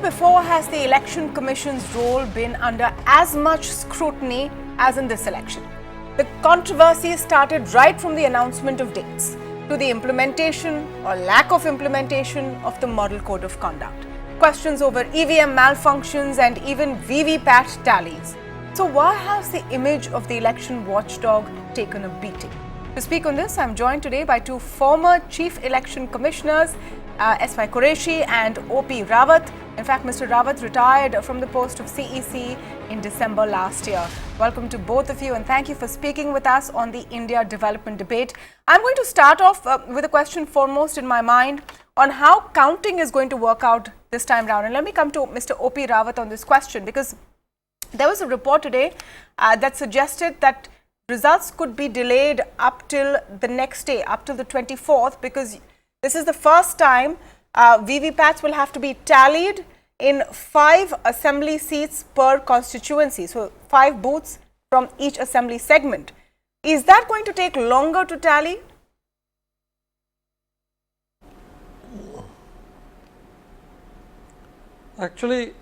before has the Election Commission's role been under as much scrutiny as in this election? The controversy started right from the announcement of dates to the implementation or lack of implementation of the Model Code of Conduct. Questions over EVM malfunctions and even VVPAT tallies. So why has the image of the election watchdog taken a beating? To speak on this, I am joined today by two former Chief Election Commissioners, S.Y. Qureshi and O.P. Rawat. In fact, Mr. Rawat retired from the post of CEC in December last year. Welcome to both of you and thank you for speaking with us on the India Development Debate. I'm going to start off with a question foremost in my mind on how counting is going to work out this time round. And let me come to Mr. O.P. Rawat on this question, because there was a report today that suggested that results could be delayed up till the next day, up till the 24th, because this is the first time VVPATs will have to be tallied in 5 assembly seats per constituency. So 5 booths from each assembly segment. Is that going to take longer to tally? Actually,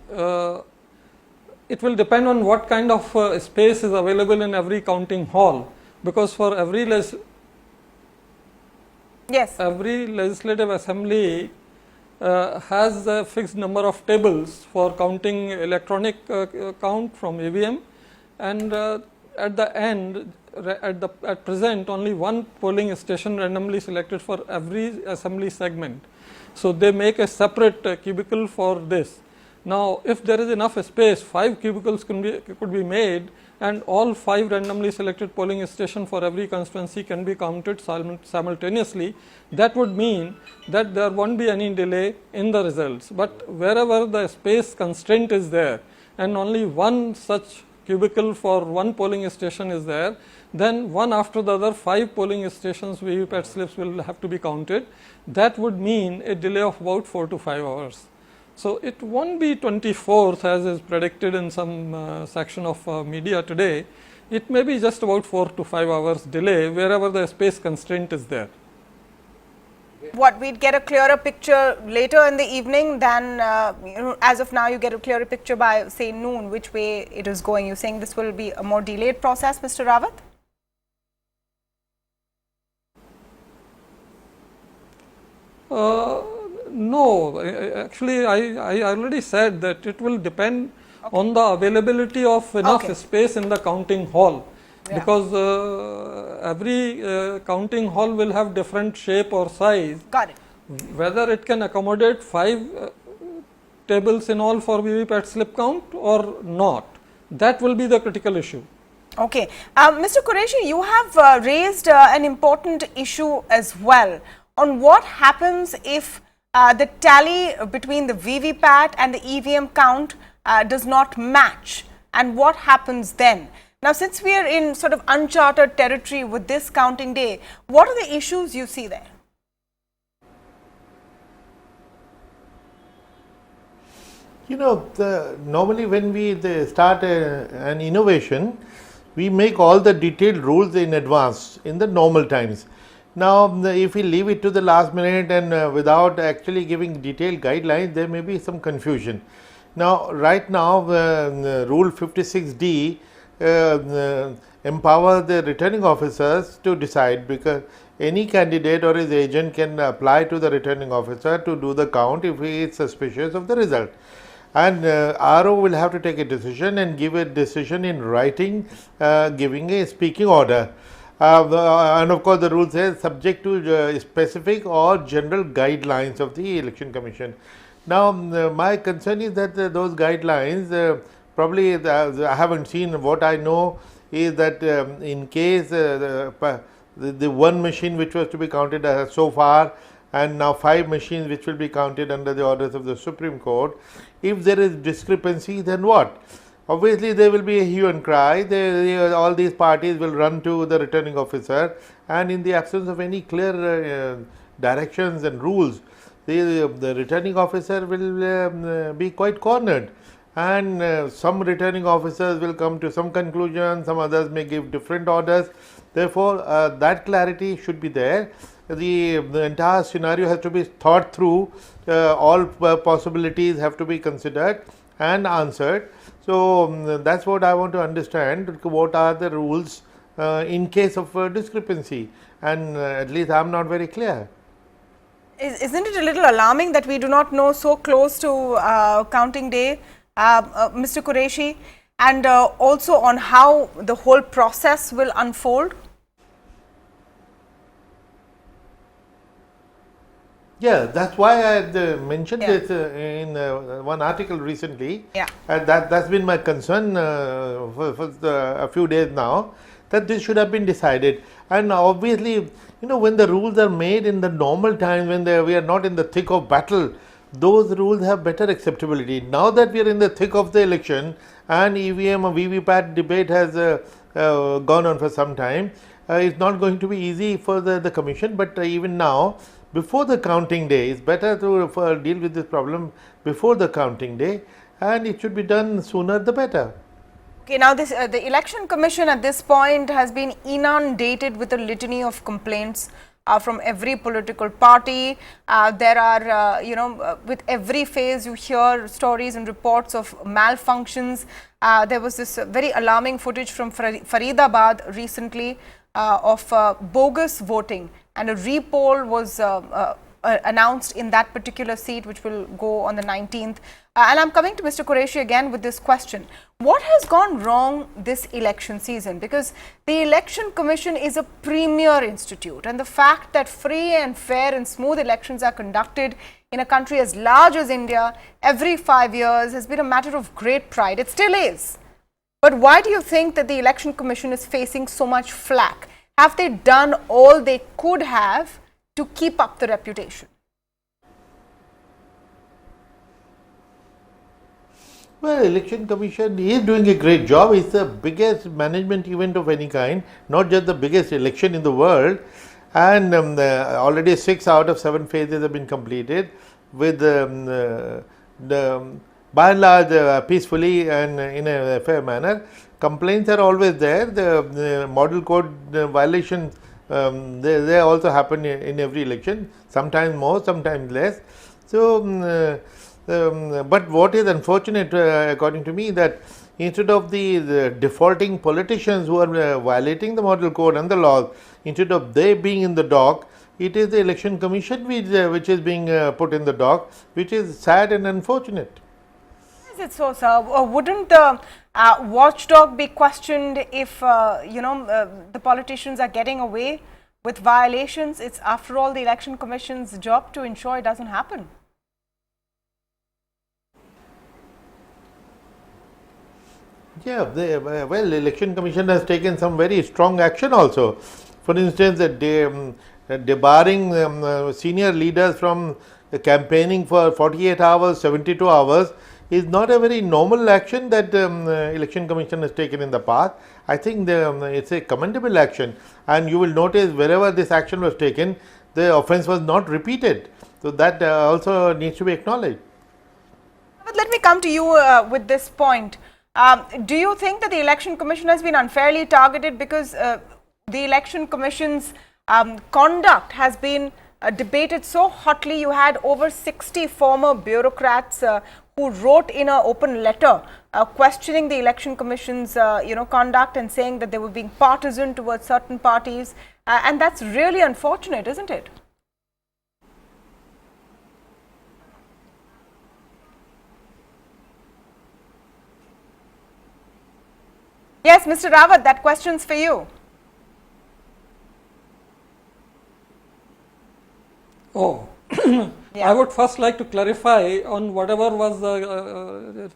it will depend on what kind of space is available in every counting hall, because for every legislative assembly has a fixed number of tables for counting electronic count from EVM, and at the end, at present, only one polling station randomly selected for every assembly segment. So they make a separate cubicle for this. Now, if there is enough space, 5 cubicles could be made, and all 5 randomly selected polling stations for every constituency can be counted simultaneously. That would mean that there won't be any delay in the results. But wherever the space constraint is there and only one such cubicle for one polling station is there, then one after the other 5 polling stations VVPAT slips will have to be counted. That would mean a delay of about 4 to 5 hours. So it won't be 24th as is predicted in some section of media today. It may be just about 4 to 5 hours delay wherever the space constraint is there. What, we'd get a clearer picture later in the evening than, as of now you get a clearer picture by say noon, which way it is going. You're saying this will be a more delayed process, Mr. Rawat? No, actually I already said that it will depend on the availability of enough space in the counting hall, because every counting hall will have different shape or size. Got it. Whether it can accommodate 5 tables in all for VVPAT slip count or not, that will be the critical issue. Okay. Mr. Qureshi, you have raised an important issue as well on what happens if the tally between the VVPAT and the EVM count does not match, and what happens then? Now, since we are in sort of uncharted territory with this counting day, what are the issues you see there? You know, normally when we start an innovation, we make all the detailed rules in advance in the normal times. Now, if we leave it to the last minute and without actually giving detailed guidelines, there may be some confusion. Now, right now, Rule 56D empower the returning officers to decide, because any candidate or his agent can apply to the returning officer to do the count if he is suspicious of the result. And RO will have to take a decision and give a decision in writing, giving a speaking order. And of course, the rule says subject to specific or general guidelines of the Election Commission. Now, my concern is that those guidelines, probably I haven't seen. What I know is that in case the one machine which was to be counted so far, and now 5 machines which will be counted under the orders of the Supreme Court, if there is discrepancy, then what? Obviously, there will be a hue and cry. All these parties will run to the returning officer, and in the absence of any clear directions and rules, the returning officer will be quite cornered. And some returning officers will come to some conclusion, some others may give different orders. Therefore, that clarity should be there. the entire scenario has to be thought through, all possibilities have to be considered and answered. So, that is what I want to understand, what are the rules in case of discrepancy, and at least I am not very clear. Isn't it a little alarming that we do not know so close to counting day, Mr. Qureshi, and also on how the whole process will unfold? Yeah, that is why I had mentioned this in one article recently. Yeah. That has been my concern for a few days now, that this should have been decided. And obviously, when the rules are made in the normal times, when we are not in the thick of battle, those rules have better acceptability. Now that we are in the thick of the election and EVM or VVPAT debate has gone on for some time, it's not going to be easy for the Commission, but even now, before the counting day, it's better to deal with this problem before the counting day, and it should be done sooner the better. Okay, now this the Election Commission at this point has been inundated with a litany of complaints from every political party. There are, with every phase you hear stories and reports of malfunctions. There was this very alarming footage from Faridabad recently of bogus voting, and a repoll was announced in that particular seat, which will go on the 19th. And I am coming to Mr. Qureshi again with this question. What has gone wrong this election season? Because the Election Commission is a premier institute, and the fact that free and fair and smooth elections are conducted in a country as large as India every 5 years has been a matter of great pride. It still is. But why do you think that the Election Commission is facing so much flack? Have they done all they could have to keep up the reputation? Well, Election Commission is doing a great job. It's the biggest management event of any kind, not just the biggest election in the world. And already 6 out of 7 phases have been completed with by and large peacefully and in a fair manner. Complaints are always there. The model code violations, they also happen in every election, sometimes more, sometimes less. So, but what is unfortunate, according to me, that instead of the defaulting politicians who are violating the model code and the laws, instead of they being in the dock, it is the Election Commission which is being put in the dock, which is sad and unfortunate. Is it so, sir? Wouldn't the watchdog be questioned if the politicians are getting away with violations? It's after all the Election Commission's job to ensure it doesn't happen. Yeah, well, Election Commission has taken some very strong action also. For instance, debarring senior leaders from campaigning for 48 hours, 72 hours is not a very normal action that Election Commission has taken in the past. I think it's a commendable action, and you will notice wherever this action was taken, the offence was not repeated. So that also needs to be acknowledged. But let me come to you with this point. Do you think that the Election Commission has been unfairly targeted because the Election Commission's conduct has been debated so hotly? You had over 60 former bureaucrats who wrote in an open letter questioning the Election Commission's conduct and saying that they were being partisan towards certain parties, and that's really unfortunate, isn't it? Yes, Mr. Rawat, that question's for you. Oh, Yeah. I would first like to clarify on whatever was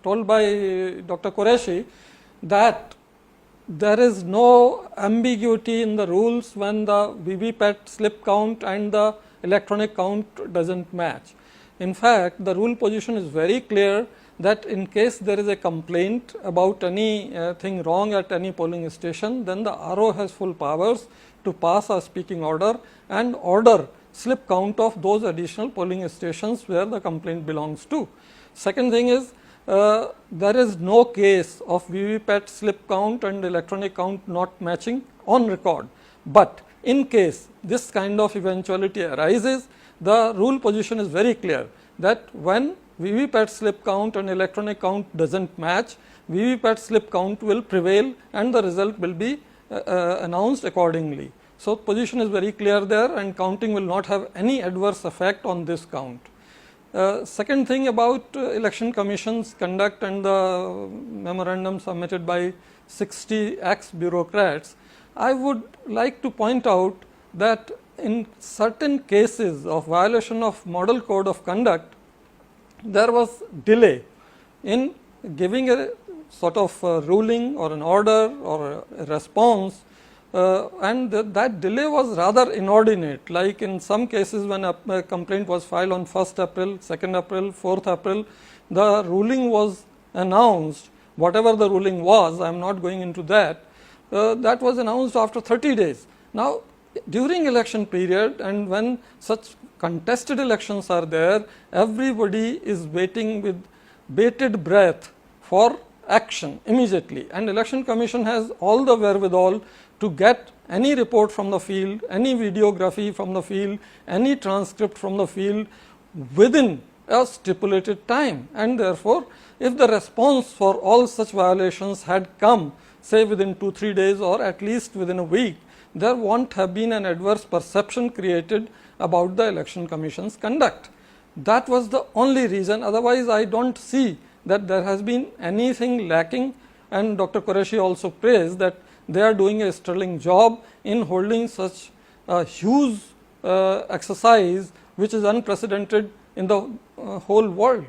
told by Dr. Qureshi, that there is no ambiguity in the rules when the VVPAT slip count and the electronic count doesn't match. In fact, the rule position is very clear that in case there is a complaint about anything wrong at any polling station, then the RO has full powers to pass a speaking order and order slip count of those additional polling stations where the complaint belongs to. Second thing is, there is no case of VVPAT slip count and electronic count not matching on record, but in case this kind of eventuality arises, the rule position is very clear that when VVPAT slip count and electronic count does not match, VVPAT slip count will prevail and the result will be announced accordingly. So, position is very clear there, and counting will not have any adverse effect on this count. Second thing about election commission's conduct and the memorandum submitted by 60 ex-bureaucrats, I would like to point out that in certain cases of violation of model code of conduct, there was delay in giving a sort of ruling or an order or a response, and that delay was rather inordinate. Like in some cases when a complaint was filed on 1st April, 2nd April, 4th April, the ruling was announced, whatever the ruling was, I am not going into that, that was announced after 30 days. Now, during election period and when such contested elections are there, everybody is waiting with bated breath for action immediately, and election commission has all the wherewithal to get any report from the field, any videography from the field, any transcript from the field within a stipulated time. And therefore, if the response for all such violations had come say within 2-3 days or at least within a week, there won't have been an adverse perception created about the election commission's conduct. That was the only reason. Otherwise, I don't see that there has been anything lacking, and Dr. Qureshi also praised that they are doing a sterling job in holding such a huge exercise which is unprecedented in the whole world.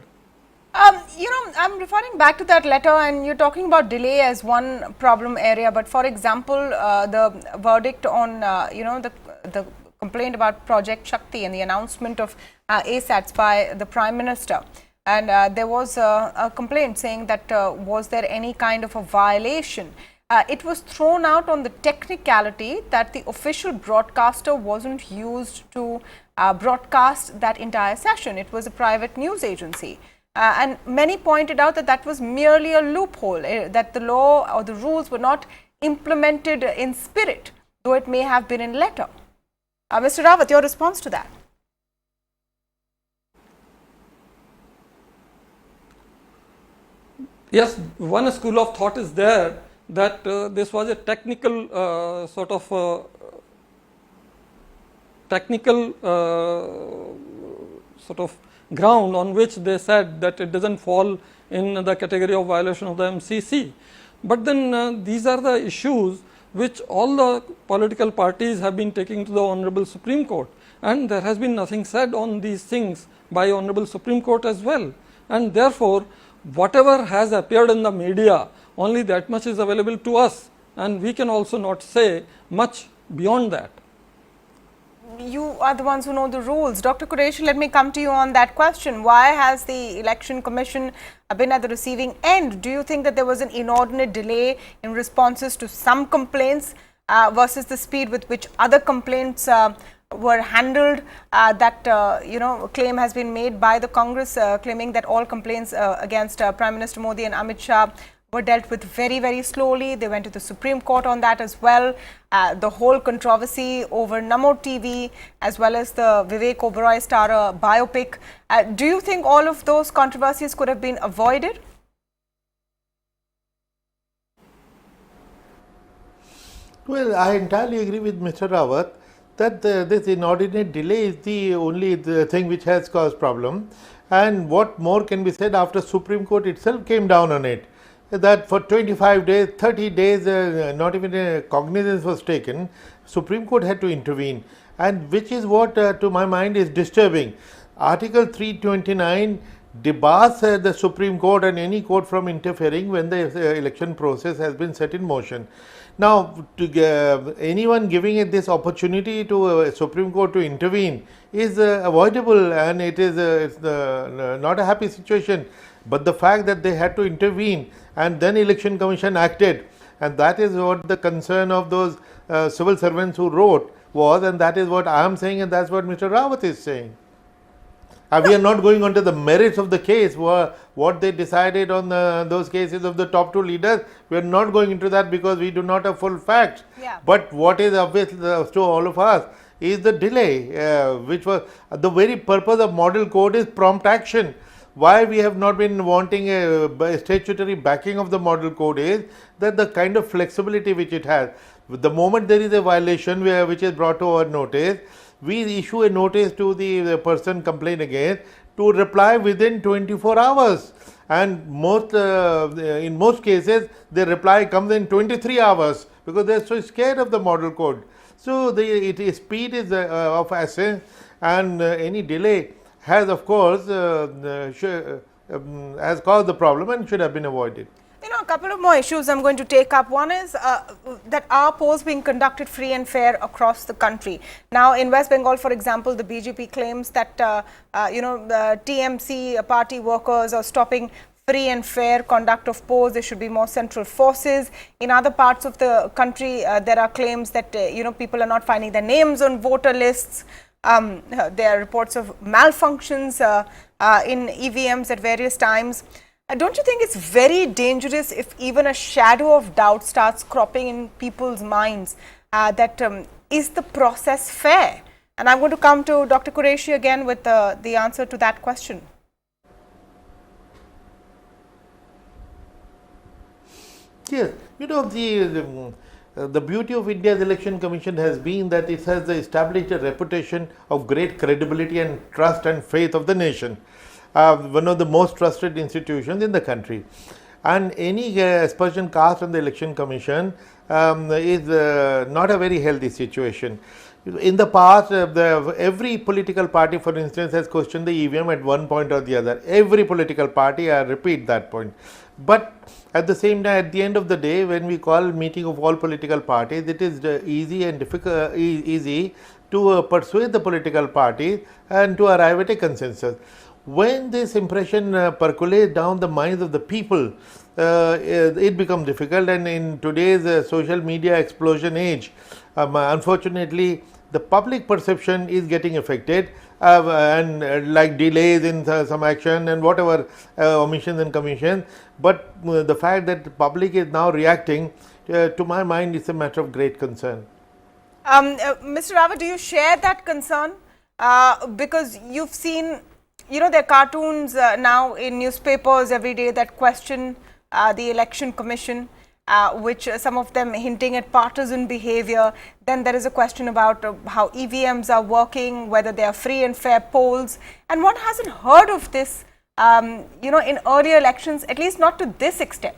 You know, I'm referring back to that letter, and you're talking about delay as one problem area. But for example, the verdict on the complaint about Project Shakti and the announcement of ASATs by the Prime Minister, and there was a complaint saying that was there any kind of a violation. It was thrown out on the technicality that the official broadcaster wasn't used to broadcast that entire session. It was a private news agency. And many pointed out that that was merely a loophole, that the law or the rules were not implemented in spirit, though it may have been in letter. Mr. Rawat, your response to that? Yes, one school of thought is there that this was a technical ground on which they said that it does not fall in the category of violation of the MCC. But then these are the issues which all the political parties have been taking to the Honorable Supreme Court, and there has been nothing said on these things by Honorable Supreme Court as well. And therefore, whatever has appeared in the media, only that much is available to us, and we can also not say much beyond that. You are the ones who know the rules. Dr. Qureshi, let me come to you on that question. Why has the Election Commission been at the receiving end? Do you think that there was an inordinate delay in responses to some complaints versus the speed with which other complaints were handled? That claim has been made by the Congress, claiming that all complaints against Prime Minister Modi and Amit Shah were dealt with very, very slowly. They went to the Supreme Court on that as well. The whole controversy over Namo TV, as well as the Vivek Oberoi star biopic. Do you think all of those controversies could have been avoided? Well, I entirely agree with Mr. Rawat that this inordinate delay is the only thing which has caused problem. And what more can be said after Supreme Court itself came down on it, that for 25 days, 30 days, not even a cognizance was taken. Supreme Court had to intervene, and which is what to my mind is disturbing. Article 329 debars the Supreme Court and any court from interfering when the election process has been set in motion. Now, anyone giving it this opportunity to Supreme Court to intervene is avoidable, and it is not a happy situation. But the fact that they had to intervene and then Election Commission acted, and that is what the concern of those civil servants who wrote was, and that is what I am saying, and that is what Mr. Rawat is saying. We are not going on to the merits of the case, what they decided on those cases of the top two leaders. We are not going into that because we do not have full facts. Yeah. But what is obvious to all of us is the delay, which was the very purpose of model code is prompt action. Why we have not been wanting a statutory backing of the model code is that the kind of flexibility which it has. The moment there is a violation which is brought to our notice, we issue a notice to the person complained against to reply within 24 hours. And in most cases, the reply comes in 23 hours because they are so scared of the model code. So speed is of essence, and any delay has of course has caused the problem and should have been avoided. You know, a couple of more issues I'm going to take up. One is that are polls being conducted free and fair across the country? Now, in West Bengal, for example, the BJP claims that, the TMC party workers are stopping free and fair conduct of polls. There should be more central forces. In other parts of the country, there are claims that, people are not finding their names on voter lists. There are reports of malfunctions in EVMs at various times. Don't you think it's very dangerous if even a shadow of doubt starts cropping in people's minds that is the process fair? And I'm going to come to Dr. Qureshi again with the answer to that question. Yes, the beauty of India's Election Commission has been that it has established a reputation of great credibility and trust and faith of the nation. One of the most trusted institutions in the country, and any aspersion cast on the Election Commission is not a very healthy situation. In the past, every political party, for instance, has questioned the EVM at one point or the other. Every political party, I repeat that point. But at the same time, at the end of the day, when we call meeting of all political parties, it is easy and easy to persuade the political parties and to arrive at a consensus. When this impression percolates down the minds of the people, it becomes difficult, and in today's social media explosion age, unfortunately, the public perception is getting affected, and like delays in some action and whatever omissions and commissions. But the fact that the public is now reacting, to my mind, is a matter of great concern. Mr. Rawat, do you share that concern? Because you've seen, there are cartoons now in newspapers every day that question the Election Commission, which some of them hinting at partisan behavior. Then there is a question about how EVMs are working, whether they are free and fair polls. And one hasn't heard of this, in earlier elections, at least not to this extent.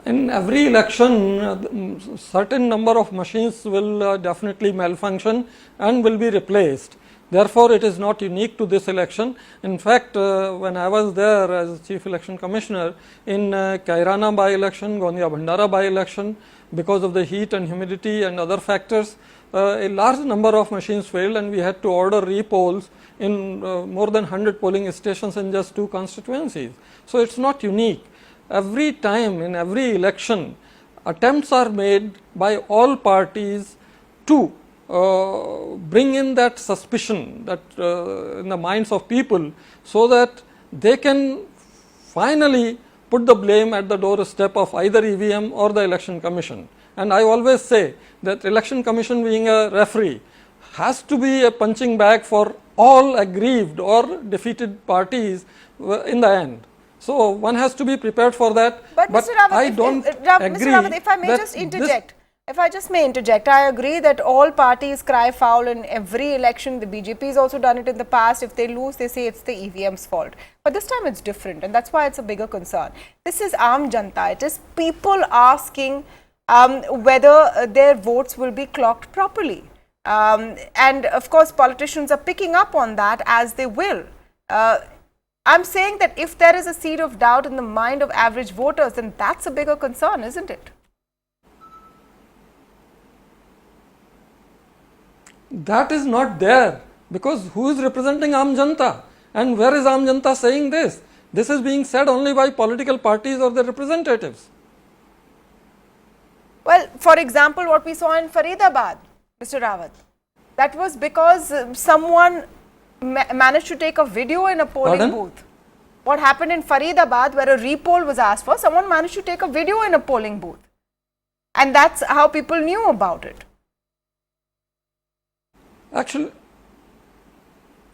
In every election, certain number of machines will definitely malfunction and will be replaced. Therefore, it is not unique to this election. In fact, when I was there as Chief Election Commissioner in Kairana by-election, Gondia Bhandara by-election, because of the heat and humidity and other factors, a large number of machines failed, and we had to order repolls in more than 100 polling stations in just 2 constituencies. So, it is not unique. Every time in every election, attempts are made by all parties to bring in that suspicion that in the minds of people, so that they can finally put the blame at the doorstep of either EVM or the Election Commission. And I always say that Election Commission, being a referee, has to be a punching bag for all aggrieved or defeated parties in the end. So, one has to be prepared for that. But Mr. Rawat, I don't agree. Mr. Rawat, if I may just interject. If I just may interject, I agree that all parties cry foul in every election. The BJP has also done it in the past. If they lose, they say it's the EVM's fault. But this time it's different, and that's why it's a bigger concern. This is Aam Janta. It is people asking whether their votes will be clocked properly. And of course, politicians are picking up on that, as they will. I'm saying that if there is a seed of doubt in the mind of average voters, then that's a bigger concern, isn't it? That is not there, because who is representing Aam Janta, and where is Aam Janta saying this? This is being said only by political parties or their representatives. Well, for example, what we saw in Faridabad, Mr. Rawat? That was because someone managed to take a video in a polling Pardon? booth. What happened in Faridabad, where a repoll was asked for, someone managed to take a video in a polling booth. And that's how people knew about it. Actually,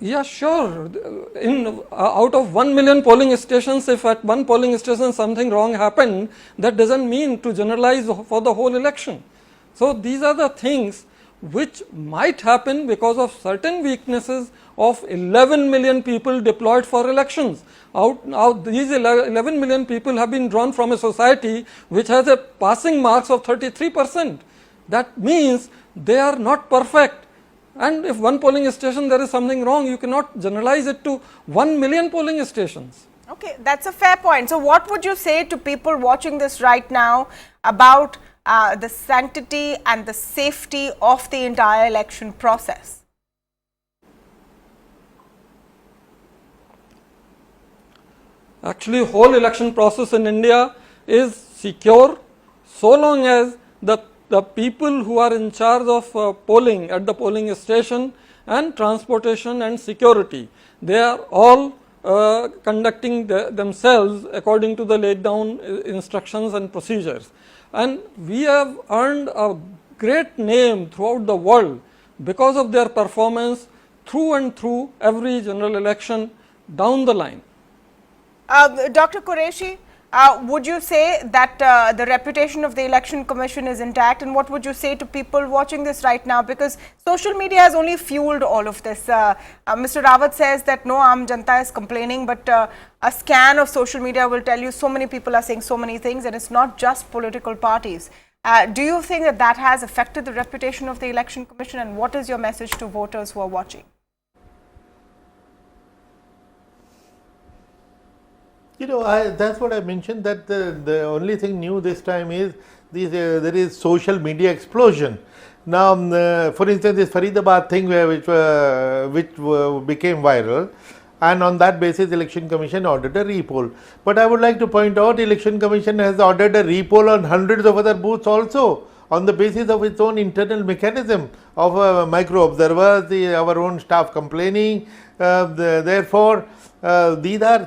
yeah, sure. Out of 1 million polling stations, if at one polling station something wrong happened, that doesn't mean to generalize for the whole election. So these are the things which might happen because of certain weaknesses of 11 million people deployed for elections. These 11 million people have been drawn from a society which has a passing marks of 33%. That means they are not perfect. And if one polling station there is something wrong, you cannot generalize it to 1 million polling stations. Okay, that's a fair point. So what would you say to people watching this right now about the sanctity and the safety of the entire election process? Actually, whole election process in India is secure so long as the people who are in charge of polling at the polling station and transportation and security, they are all conducting themselves according to the laid down instructions and procedures. And we have earned a great name throughout the world because of their performance through and through every general election down the line. Dr. Qureshi, would you say that the reputation of the Election Commission is intact, and what would you say to people watching this right now, because social media has only fueled all of this? Mr. Rawat says that no Aam Janta is complaining, but a scan of social media will tell you so many people are saying so many things, and it's not just political parties. Do you think that that has affected the reputation of the Election Commission, and what is your message to voters who are watching? You know, that's what I mentioned, that the only thing new this time is there is social media explosion. Now, for instance, this Faridabad thing which became viral, and on that basis Election Commission ordered a repoll. But I would like to point out, Election Commission has ordered a repoll on hundreds of other booths also, on the basis of its own internal mechanism of micro observers, our own staff complaining. Therefore, these are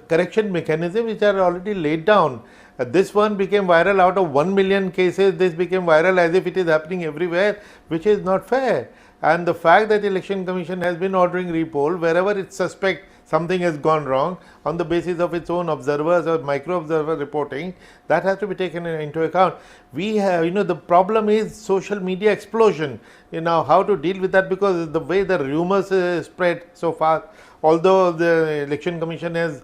correction mechanisms which are already laid down. This one became viral out of 1 million cases. This became viral as if it is happening everywhere, which is not fair. And the fact that Election Commission has been ordering repoll wherever it suspects something has gone wrong on the basis of its own observers or micro observer reporting, that has to be taken into account. We have, the problem is social media explosion. How to deal with that, because the way the rumors spread so fast, although the Election Commission has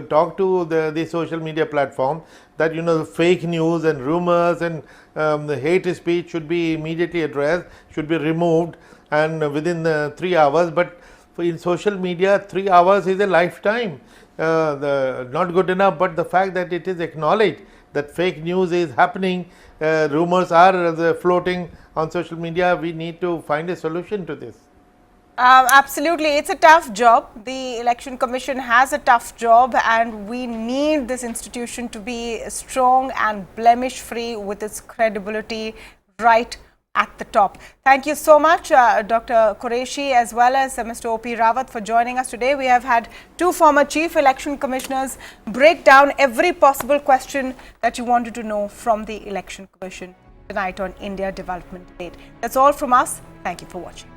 talked to the social media platform that fake news and rumors and the hate speech should be immediately addressed, should be removed, and within 3 hours. But in social media, 3 hours is a lifetime. Not good enough, but the fact that it is acknowledged that fake news is happening, rumors are floating on social media, we need to find a solution to this. Absolutely, it's a tough job. The Election Commission has a tough job, and we need this institution to be strong and blemish free with its credibility right at the top. Thank you so much, Dr. Qureshi, as well as Mr. O.P. Rawat, for joining us today. We have had two former Chief Election Commissioners break down every possible question that you wanted to know from the Election Commission tonight on India Development Debate. That's all from us. Thank you for watching.